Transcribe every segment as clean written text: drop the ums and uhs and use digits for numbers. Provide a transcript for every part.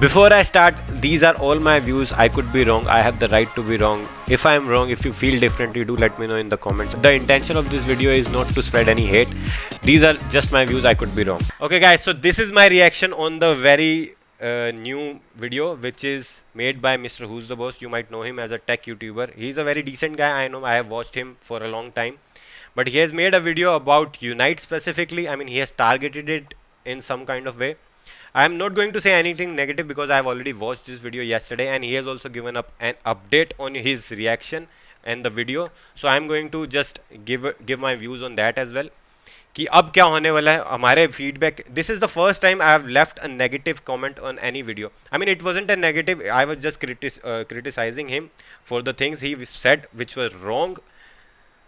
Before I start, these are all my views. I could be wrong. I have the right to be wrong. If I am wrong, if you feel differently, do let me know in the comments. The intention of this video is not to spread any hate. These are just my views. I could be wrong. Okay guys, so this is my reaction on the very new video which is made by Mr. Who's the Boss. You might know him as a tech YouTuber. He's a very decent guy. I know, I have watched him for a long time. But he has made a video about Unite specifically. I mean, he has targeted it in some kind of way. I am not going to say anything negative because I have already watched this video yesterday, and he has also given up an update on his reaction and the video. So I am going to just give my views on that as well. कि अब क्या होने वाला है हमारे feedback. This is the first time I have left a negative comment on any video. I mean, it wasn't a negative. I was just criticizing him for the things he said which were wrong.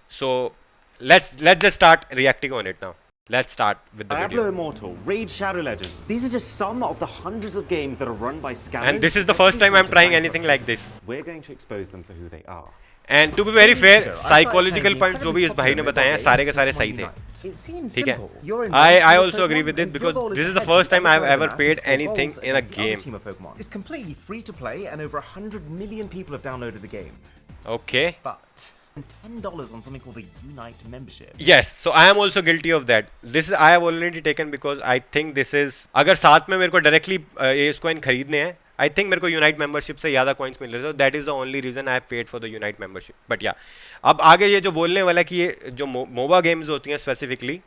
So let's just start reacting on it now. Let's start with the Diablo video. Immortal, Raid Shadow Legends. These are just some of the hundreds of games that are run by scammers. And this is the first time I'm trying anything like this. We're going to expose them for who they are. And to be very fair, psychological point जो भी इस भाई ने बताए हैं सारे के सारे सही थे. ठीक है. I also agree with it because this is the first time I've ever paid anything in a game. It's completely free to play and over 100 million people have downloaded the game. Okay. But $10 on something called the Unite membership. Yes, so I am also guilty of that. This is I have already taken because I think this is अगर साथ में मेरे को directly इस coin खरीदने हैं, I think मेरे को Unite membership से ज़्यादा coins मिल रहे थे. That is the only reason I have paid for the Unite membership. But yeah, अब आगे ये जो बोलने वाला है कि ये जो MOBA games होती हैं specifically,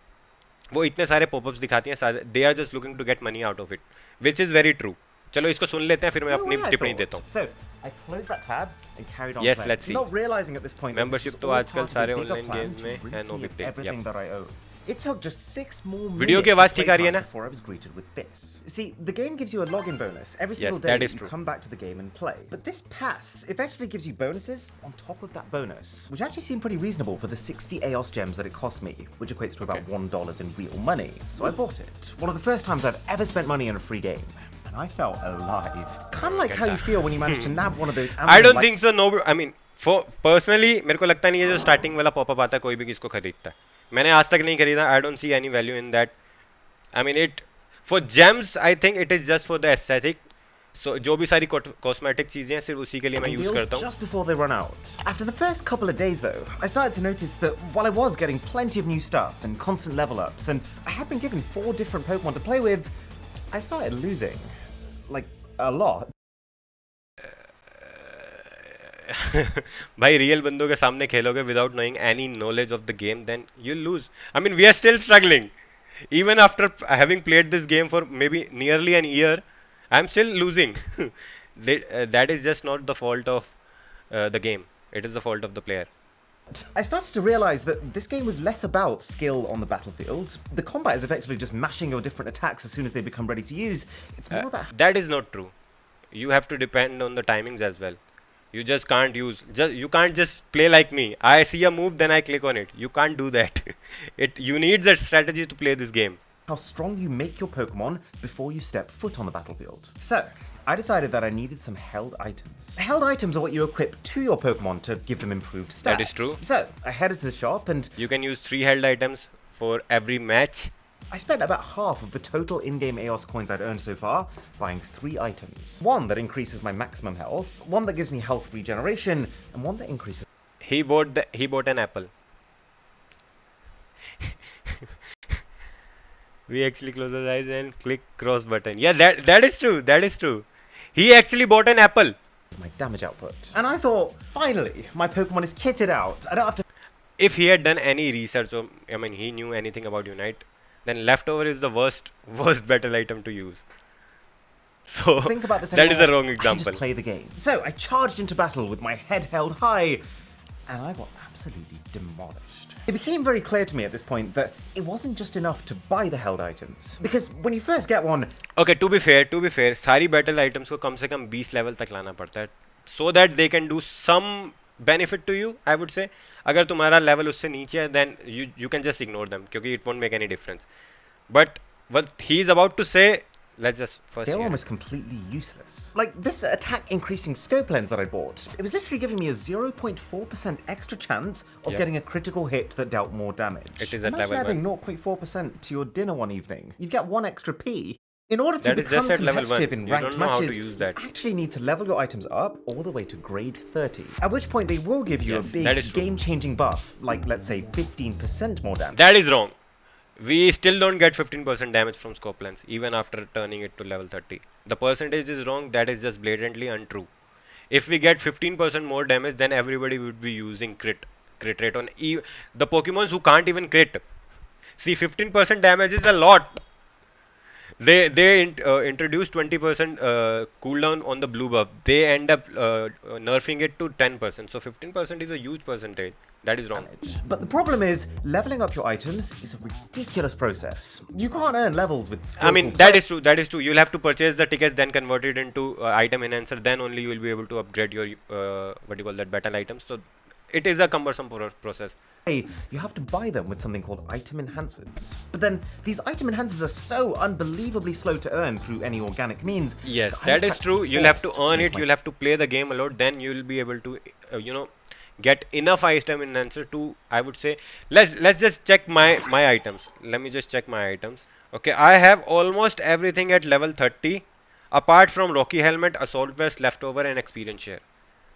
वो इतने सारे pop-ups दिखाती हैं, they are just looking to get money out of it, which is very true. चलो इसको सुन लेते हैं फिर मैं अपनी टिप्पणी देता हूँ. So I closed that tab and carried on. Yes, playing, let's see. not realizing at this point Membership that तो आजकल सारे online games में है, no big deal. everything that I own. It took just 6 more Video की minutes आवाज of ठीक आ रही है playtime ना? before I was greeted with this. See, the game gives you a login bonus every single Yes, day that is you true. come back to the game and play. But this pass effectively gives you bonuses on top of that bonus, which actually seemed pretty reasonable for the 60 EOS gems that it cost me, which equates to about $1 in real money. So I bought it. One of the first times I've ever spent money on a free game. And I felt alive. Kind of like how you feel when you manage to nab one of those. I don't think so. No, I mean, for personally, मेरे को लगता नहीं है जो starting वाला pop-up आता है कोई भी किसको खरीदता है. मैंने आज तक नहीं खरीदा. I don't see any value in that. I mean, it for gems, I think it is just for the aesthetic. So जो भी सारी cosmetic चीजें हैं सिर्फ उसी के लिए मैं use करता हूँ. Just before they run out. After the first couple of days though, I started to notice that while I was getting plenty of new stuff and constant level ups, and I had been given 4 different Pokemon to play with, I started losing. Like, a lot. भाई real बंदों के सामने खेलोगे without knowing any knowledge of the game, then you'll lose. I mean, we are still struggling. Even after having played this game for maybe nearly an year, I'm still losing. That is just not the fault of the game. It is the fault of the player. I started to realize that this game was less about skill on the battlefield. The combat is effectively just mashing your different attacks as soon as they become ready to use. It's more about... That is not true. You have to depend on the timings as well. You just can't you can't just play like me. I see a move, then I click on it. You can't do that. You need that strategy to play this game. How strong you make your Pokemon before you step foot on the battlefield. So, I decided that I needed some held items. Held items are what you equip to your Pokemon to give them improved stats. That is true. So, I headed to the shop and... You can use 3 held items for every match. I spent about half of the total in-game EOS coins I'd earned so far buying 3 items. One that increases my maximum health, one that gives me health regeneration, and one that increases... He bought an apple. We actually close our eyes and click cross button. Yeah, that is true. That is true. He actually bought an apple. My damage output. And I thought, finally, my Pokemon is kitted out. I don't have to... If he had done any research, or I mean, he knew anything about Unite, then leftover is the worst battle item to use. So think about this that is a wrong I example. just play the game. So I charged into battle with my head held high, and I got absolutely demolished. It became very clear to me at this point that it wasn't just enough to buy the held items, because when you first get one... Okay, to be fair, सारी battle items को कम से कम 20 level तक लाना पड़ता है, so that they can do some benefit to you, I would say. अगर तुम्हारा level उससे नीचे है, then you can just ignore them, क्योंकि it won't make any difference. But what he is about to say, let's just first they're hear almost completely useless. Like this attack increasing scope lens that I bought, it was literally giving me a 0.4% extra chance of getting a critical hit that dealt more damage. It is at Imagine level adding 0.4% to your dinner one evening. You'd get 1 extra P. In order to That is become just at level competitive 1. in You ranked don't know how to matches, use you that. actually need to level your items up all the way to grade 30. At which point they will give you Yes, a that big is true. game-changing buff, like let's say 15% more damage. That is wrong. We still don't get 15% damage from scope lens even after turning it to level 30. The percentage is wrong. That is just blatantly untrue. If we get 15% more damage, then everybody would be using crit rate on the Pokemons who can't even crit. See, 15% damage is a lot. They introduced 20% cooldown on the blue buff. They end up nerfing it to 10%. So 15% is a huge percentage. That is wrong. But the problem is, leveling up your items is a ridiculous process. You can't earn levels with skillful I mean, that is true. That is true. You'll have to purchase the tickets, then convert it into item enhancer. Then only you will be able to upgrade your what do you call that, battle items. So it is a cumbersome process. You have to buy them with something called item enhancers. But then these item enhancers are so unbelievably slow to earn through any organic means. Yes, that is true. You'll have to earn it. You'll have to play the game a lot. Then you'll be able to, get enough item enhancer to. I would say, let's just check my items. Let me just check my items. Okay, I have almost everything at level 30, apart from Rocky Helmet, Assault Vest, Leftover, and Experience Share.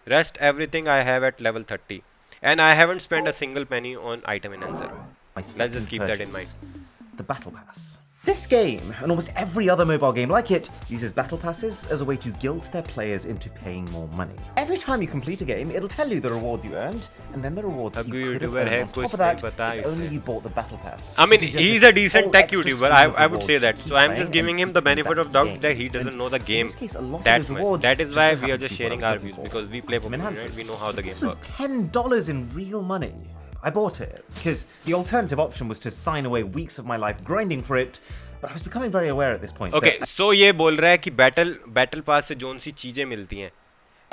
Rest everything I have at level 30. And I haven't spent a single penny on item enhancer. Let's just keep that in mind. The Battle Pass. This game, and almost every other mobile game like it, uses Battle Passes as a way to guilt their players into paying more money. Every time you complete a game, it'll tell you the rewards you earned, and then the rewards that you could have earned on top of that if only you bought the Battle Pass. I mean, he's a decent tech YouTuber, I would say that. So I'm just giving him the benefit of doubt that he doesn't know the game that much. That is why we are just sharing our views, because we play Pokemon, right? We know how the game works. This was $10 in real money. I bought it because the alternative option was to sign away weeks of my life grinding for it, but I was becoming very aware at this point. Okay, so ये बोल रहा है कि battle pass से zone सी चीजें मिलती हैं,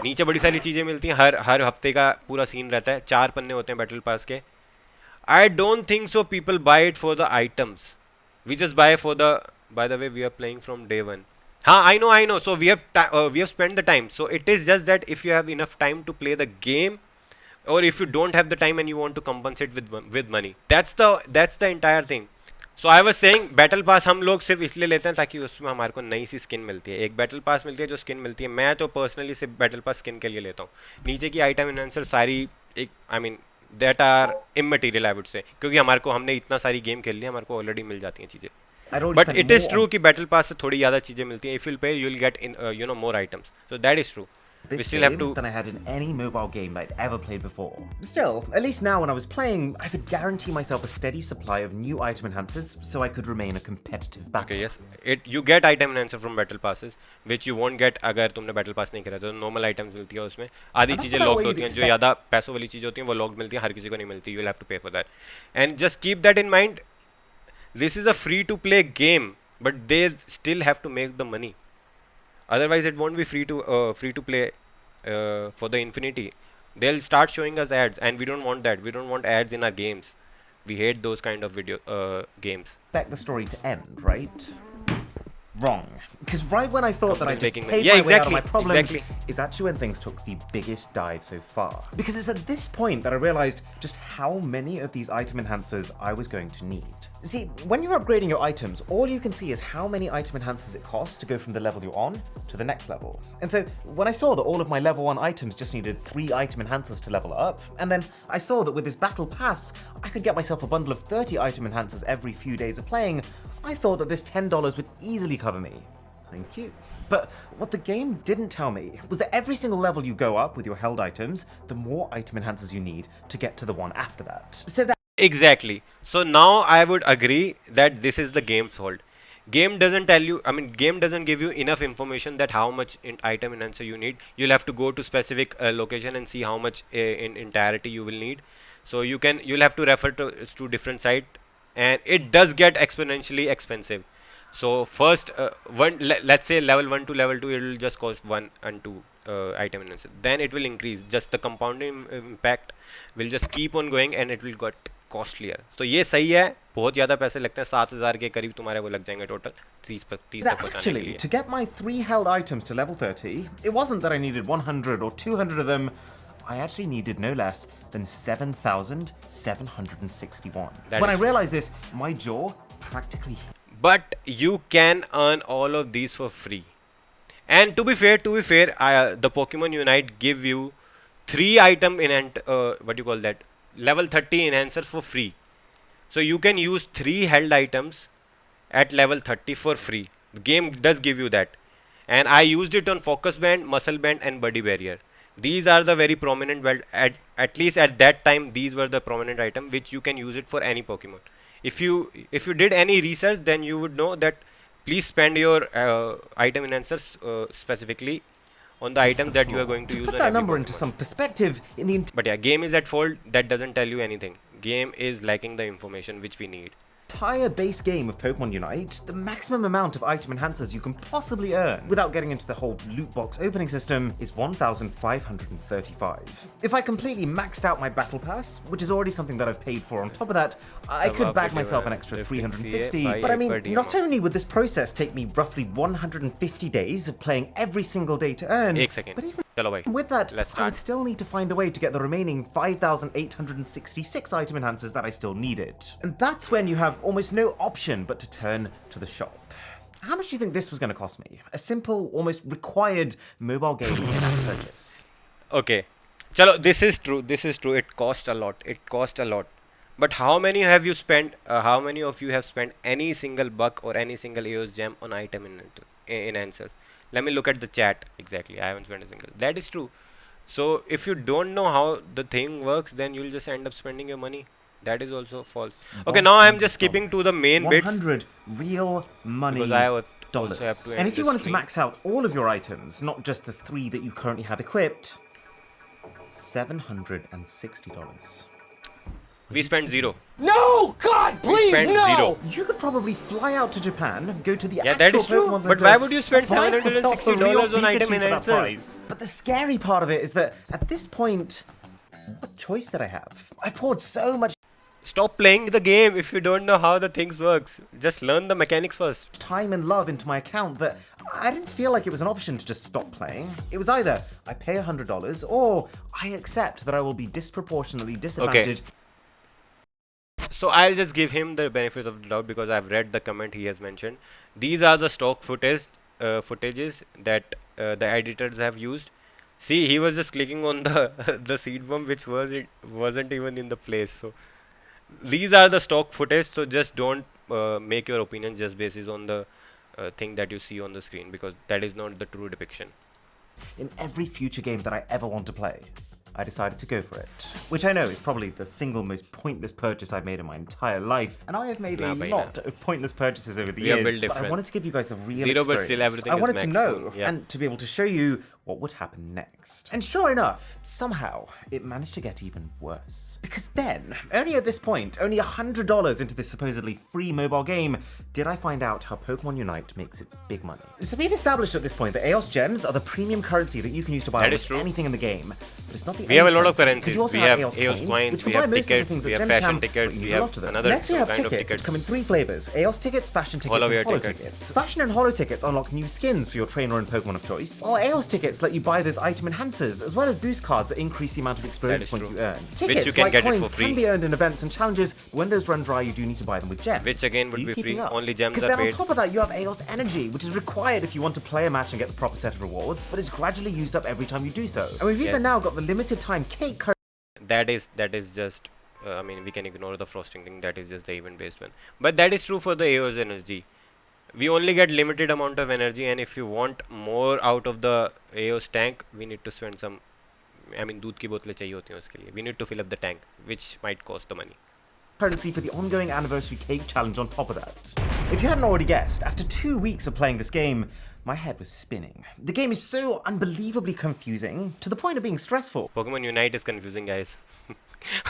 नीचे बड़ी सारी चीजें मिलती हैं, हर हफ्ते का पूरा सीन रहता है, 4 पन्ने होते हैं बैटल पास के. I don't think so people buy it for the items. We just buy for the. By the way, we are playing from day 1. हाँ, I know. So we have spent the time. So it is just that if you have enough time to play the game, or if you don't have the time and you want to compensate with money, that's the entire thing. So I was saying battle pass हम लोग सिर्फ इसलिए लेते हैं ताकि उसमें हमारे को नई सी स्किन मिलती है. एक बैटल पास मिलती है जो स्किन मिलती है. मैं तो पर्सनली सिर्फ बैटल पास स्किन के लिए लेता हूँ. नीचे की आइटम एनहांसर सारी एक I mean that are immaterial I would say, क्योंकि हमारे को हमने इतना सारी गेम खेल ली, हमारे को ऑलरेडी मिल जाती हैं चीजें. बट इट इज ट्रू कि बैटल पास से थोड़ी ज्यादा चीजें मिलती हैं. If you'll pay, you'll get in more items. So that is true. This game than I had in any mobile game I'd ever played before. Still, at least now when I was playing, I could guarantee myself a steady supply of new item enhancers so I could remain a competitive battle. Okay, yes. You get item enhancer from battle passes, which you won't get अगर तुमने battle pass नहीं करा तो normal items मिलती है उसमें. आधी चीजें locked होती हैं, जो ज़्यादा पैसों वाली चीजें होती हैं वो locked मिलती हैं, हर किसी को नहीं मिलती. You'll have to pay for that. And just keep that in mind. This is a free to play game, but they still have to make the money. Otherwise, it won't be free to play. For the infinity, they'll start showing us ads, and we don't want that. We don't want ads in our games. We hate those kind of games. Expect the story to end, right? Wrong. Because right when I thought that I just paid my way out of my problems is actually when things took the biggest dive so far. Because it's at this point that I realized just how many of these item enhancers I was going to need. See, when you're upgrading your items, all you can see is how many item enhancers it costs to go from the level you're on to the next level. And so when I saw that all of my level 1 items just needed 3 item enhancers to level up, and then I saw that with this battle pass, I could get myself a bundle of 30 item enhancers every few days of playing, I thought that this $10 would easily cover me. Thank you. But what the game didn't tell me was that every single level you go up with your held items, the more item enhancers you need to get to the one after that. So that Exactly. So now I would agree that this is the game's fault. Game doesn't tell you, game doesn't give you enough information that how much item enhancer you need. You'll have to go to specific location and see how much in entirety you will need. So you'll have to refer to different site, and it does get exponentially expensive. So first let's say level 1 to level 2, it will just cost 1 and 2 item enhancer. Then it will increase. Just the compounding impact will just keep on going, and it will get costlier. So ये सही है. बहुत ज़्यादा पैसे लगते हैं. 7,000 के करीब तुम्हारे वो लग जाएंगे टोटल 30 तक पहुंचाने के लिए. To get my 3 held items to level 30, it wasn't that I needed 100 or 200 of them. I actually needed no less than 7,761. When I realized this, my jaw practically. but you can earn all of these for free. And to be fair, the Pokemon Unite give you 3 item what do you call that, level 30 enhancers for free. So you can use 3 held items at level 30 for free. The game does give you that. And I used it on Focus Band, Muscle Band and Buddy Barrier. These are the very prominent, well, at least at that time, these were the prominent item which you can use it for any Pokemon. If you did any research, then you would know that please spend your item enhancers specifically on the items that you are going to use put on that every number into Pokemon. some perspective, in the But yeah, game is at fault. That doesn't tell you anything. Game is lacking the information which we need. entire base game of Pokemon Unite, the maximum amount of item enhancers you can possibly earn, without getting into the whole loot box opening system, is 1,535. If I completely maxed out my battle pass, which is already something that I've paid for on top of that, I could bag myself an extra 360. But I mean, not only would this process take me roughly 150 days of playing every single day to earn, but even with that, I would still need to find a way to get the remaining 5,866 item enhancers that I still needed. And that's when you have almost no option but to turn to the shop. How much do you think this was going to cost me? A simple, almost required mobile game in-app purchase. Okay, chalo, this is true. It cost a lot. But how many have you spent? How many of you have spent any single buck or any single EOS gem on item enhancers? Let me look at the chat. Exactly, I haven't spent a single. That is true. So if you don't know how the thing works, then you'll just end up spending your money. That is also false. Okay, now I'm just skipping to the main bits. 100 real money because I also dollars. have to end And if you this wanted to stream. max out all of your items, not just the 3 that you currently have equipped, $760. We spent 0. No! God, We please, spent no! 0. You could probably fly out to Japan, go to the Yeah, actual that is true. Pokemon But Center, why would you spend buy yourself a real $760 on item Pikachu for that enhancers? price? But the scary part of it is that at this point, what choice did I have? I poured so much Stop playing the game if you don't know how the things works. Just learn the mechanics first. time and love into my account that I didn't feel like it was an option to just stop playing. It was either I pay $100 or I accept that I will be disproportionately disadvantaged. So I'll just give him the benefit of the doubt because I've read the comment he has mentioned. These are the stock footages that the editors have used. See, he was just clicking on the the seed bomb, which wasn't even in the place. So these are the stock footage. So just don't make your opinion just basis on the thing that you see on the screen, because that is not the true depiction. In every future game that I ever want to play, I decided to go for it. Which I know is probably the single most pointless purchase I've made in my entire life. And I have made a lot of pointless purchases over the years, but I wanted to give you guys a real Zero, but still experience. everything I is wanted to know maximum, yeah. and to be able to show you what would happen next. And sure enough, somehow, it managed to get even worse. Because then, only at this point, only $100 into this supposedly free mobile game, did I find out how Pokemon Unite makes its big money. So we've established at this point that EOS Gems are the premium currency that you can use to buy That is almost true. anything in the game. But it's not the We have a lot of currency, because currencies. you also We have EOS EOS coins, which we can buy have most of the tickets, things we that have Gems fashion can, tickets, but you we do have a lot of them. another Next we have kind of tickets, which tickets. come in 3 flavors: EOS tickets, fashion tickets, All of and your holo tickets. tickets. Fashion and holo tickets unlock new skins for your trainer and Pokemon of choice, while EOS tickets let you buy those item enhancers, as well as boost cards that increase the amount of experience is points true. you earn. Which Tickets, you can like get it coins, for free. can be earned in events and challenges, but when those run dry, you do need to buy them with gems. Which again Are would you be keeping free. up? Only gems Because are then on paid. top of that, you have EOS Energy, which is required if you want to play a match and get the proper set of rewards, but is gradually used up every time you do so. And we've even now got the limited time cake That is just I mean, we can ignore the frosting thing. That is just the event based one, but that is true for the EOS energy. We only get limited amount of energy, and if you want more out of the EOS tank, we need to spend some, I mean, दूध की बोतलें चाहिए होती हैं उसके लिए. We need to fill up the tank, which might cost the money. currency for the ongoing anniversary cake challenge on top of that. If you hadn't already guessed, after 2 weeks of playing this game, my head was spinning. The game is so unbelievably confusing, to the point of being stressful. Pokemon Unite is confusing, guys.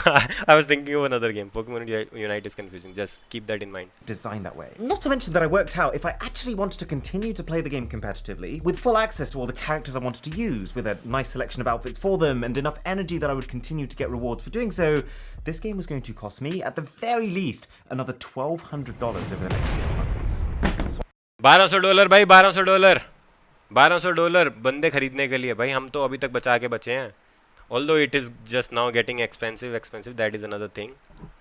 I was thinking of another game. Pokemon Unite is confusing. Just keep that in mind. Designed that way. Not to mention that I worked out if I actually wanted to continue to play the game competitively, with full access to all the characters I wanted to use, with a nice selection of outfits for them, and enough energy that I would continue to get rewards for doing so, this game was going to cost me, at the very least, another $1,200 over the next 6 months. So $1200 भाई, $1200 $1200 बंदे खरीदने के लिए भाई. हम तो अभी तक बचा के बचे हैं. Although it is just now getting expensive, that is another thing.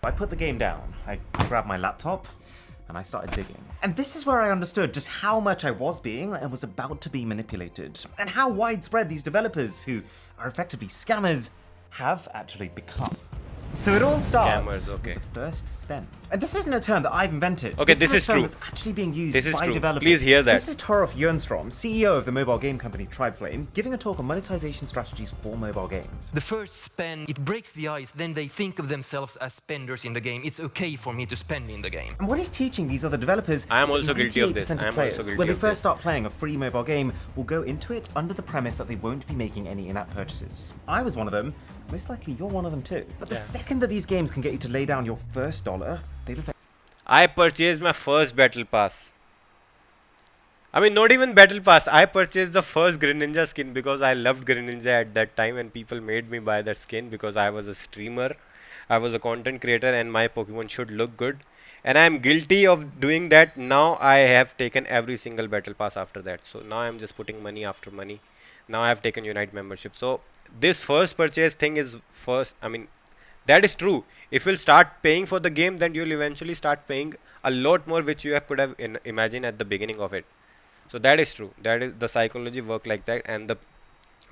I put the game down, I grabbed my laptop, and I started digging. And this is where I understood just how much I was being and was about to be manipulated, and how widespread these developers, who are effectively scammers, have actually become. So it all starts Scammers, okay. with the first spend. And this isn't a term that I've invented. Okay, this this is a term true. that's actually being used This is by true. developers. Please hear that. This is Torolf Jernstrom, CEO of the mobile game company Tribeflame, giving a talk on monetization strategies for mobile games. The first spend, it breaks the ice, then they think of themselves as spenders in the game. It's okay for me to spend in the game. And what he's teaching these other developers I am is also that guilty of this. 98% I am players, also guilty when they of first this. start playing a free mobile game, will go into it under the premise that they won't be making any in-app purchases. I was one of them. Most likely you're one of them too. But the second that these games can get you to lay down your first dollar, they've effectively I purchased my first battle pass. I mean, not even battle pass. I purchased the first Greninja skin because I loved Greninja at that time, and people made me buy that skin because I was a streamer, I was a content creator, and my Pokemon should look good. And I am guilty of doing that. Now I have taken every single battle pass after that. So now I'm just putting money after money. Now I have taken Unite membership. So this first purchase thing is first. I mean, that is true. If you'll start paying for the game, then you'll eventually start paying a lot more, which you have could have imagined at the beginning of it. So that is true. That is the psychology work like that, and the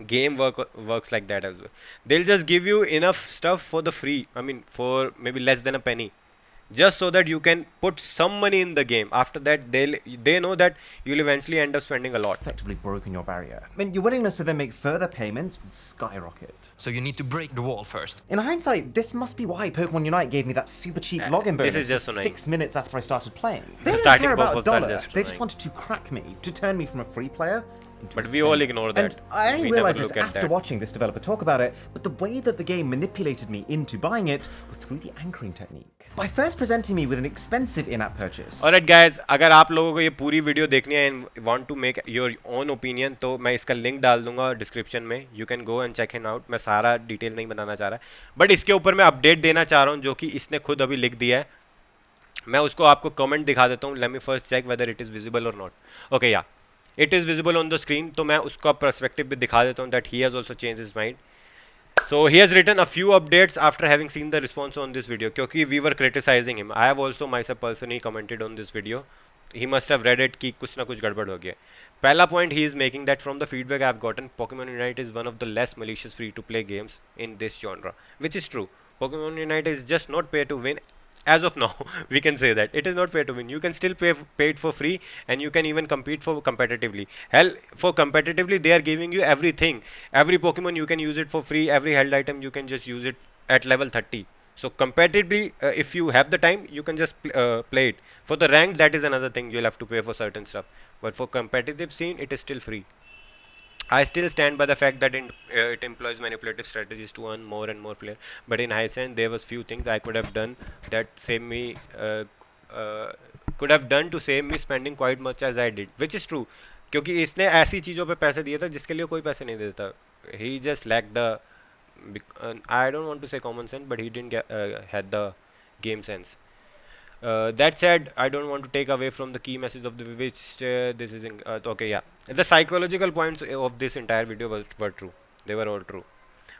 game works like that as well. They'll just give you enough stuff for the free. I mean, for maybe less than a penny, just so that you can put some money in the game. After that, they know that you'll eventually end up spending a lot. broken your barrier. I mean, your willingness to then make further payments will skyrocket. So you need to break the wall first. In hindsight, this must be why Pokemon Unite gave me that super cheap login bonus this is just annoying. 6 minutes after I started playing. They didn't starting care about a pop-ups are dollar. just They just annoying. wanted to crack me, to turn me from a free player into But a we all spender. ignore that. And I only We never realized this look at after that. watching this developer talk about it, but the way that the game manipulated me into buying it was through the anchoring technique. By first presenting me with an expensive in-app purchase. Alright guys, अगर आप लोगों को ये पूरी video देखनी है and want to make your own opinion, तो मैं इसका लिंक डाल दूंगा डिस्क्रिप्शन में. You can go and check it out. मैं सारा डिटेल नहीं बनाना चाह रहा, बट इसके ऊपर मैं अपडेट देना चाह रहा हूँ जो कि इसने खुद अभी लिख दिया है. मैं उसको आपको कमेंट दिखा देता हूँ. Let me first check whether it is visible or not. Okay, yeah, it is visible on the screen. तो मैं उसका perspective भी दिखा देता हूँ that he has also changed his mind. So he has written a few updates after having seen the response on this video. क्योंकि we were criticizing him. I have also myself personally commented on this video. He must have read it कि कुछ ना कुछ गड़बड़ हो गया. पहला point he is making that from the feedback I have gotten, Pokemon Unite is one of the less malicious free-to-play games in this genre, which is true. Pokemon Unite is just not pay to win. As of now, we can say that it is not pay to win. You can still pay it for free, and you can even compete for competitively. Hell, for competitively, they are giving you everything. Every Pokemon you can use it for free. Every held item you can just use it at level 30. So competitively, if you have the time, you can just play it. For the ranked, that is another thing. You'll have to pay for certain stuff. But for competitive scene, it is still free. I still stand by the fact that it employs manipulative strategies to earn more and more players. But in hindsight, there was few things I could have done that save me could have done to save me spending quite much as I did, which is true. क्योंकि इसने ऐसी चीज़ों पे पैसे दिए थे जिसके लिए कोई पैसे नहीं देता. He just lacked the I don't want to say common sense, but he didn't had the game sense. That said, I don't want to take away from the key message of the which this is okay. Yeah, the psychological points of this entire video were true. They were all true.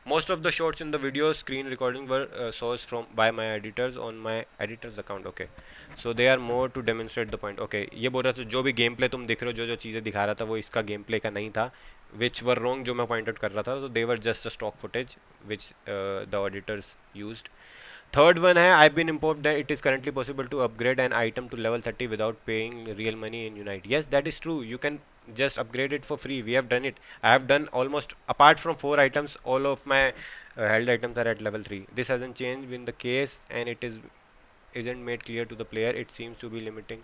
Most of the shots in the video screen recording were sourced from by my editors on my editor's account. Okay, so they are more to demonstrate the point. Okay, ये बोल रहा था जो भी game play तुम दिख रहे हो, जो जो चीज़ें दिखा रहा था वो इसका गेम प्ले का नहीं था, which were wrong जो मैं point out कर रहा था. So they were just a stock footage which the auditors used. Third one है, I've been informed that it is currently possible to upgrade an item to level 30 without paying real money in Unite. Yes, that is true. You can just upgrade it for free. We have done it. I have done almost, apart from 4 items, all of my held items are at level 3. This hasn't changed in the case, and it isn't made clear to the player. It seems to be limiting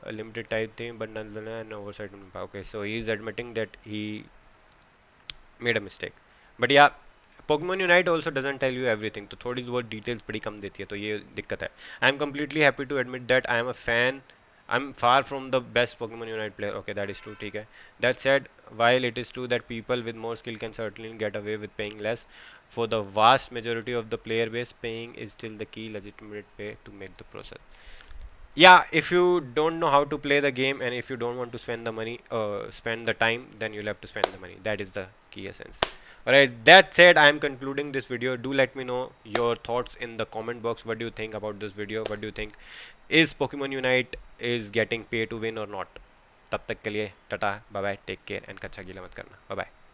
a limited type thing, but nonetheless an oversight. Okay, so he is admitting that he made a mistake. But yeah, Pokemon Unite also doesn't tell you everything, तो थोड़ी बहुत details बड़ी कम देती है, तो ये दिक्कत है. I am completely happy to admit that I am a fan. I'm far from the best Pokemon Unite player. Okay, that is true. ठीक है. That said, while it is true that people with more skill can certainly get away with paying less, for the vast majority of the player base, paying is still the key legitimate way to make the process. Yeah, if you don't know how to play the game and if you don't want to spend the money, spend the time, then you'll have to spend the money. That is the key essence. Alright, that said, I am concluding this video. Do let me know your thoughts in the comment box. What do you think about this video? What do you think? Is Pokemon Unite is getting pay to win or not? तब तक के लिए tata, bye bye, take care and कच्चा गीला मत करना, bye bye.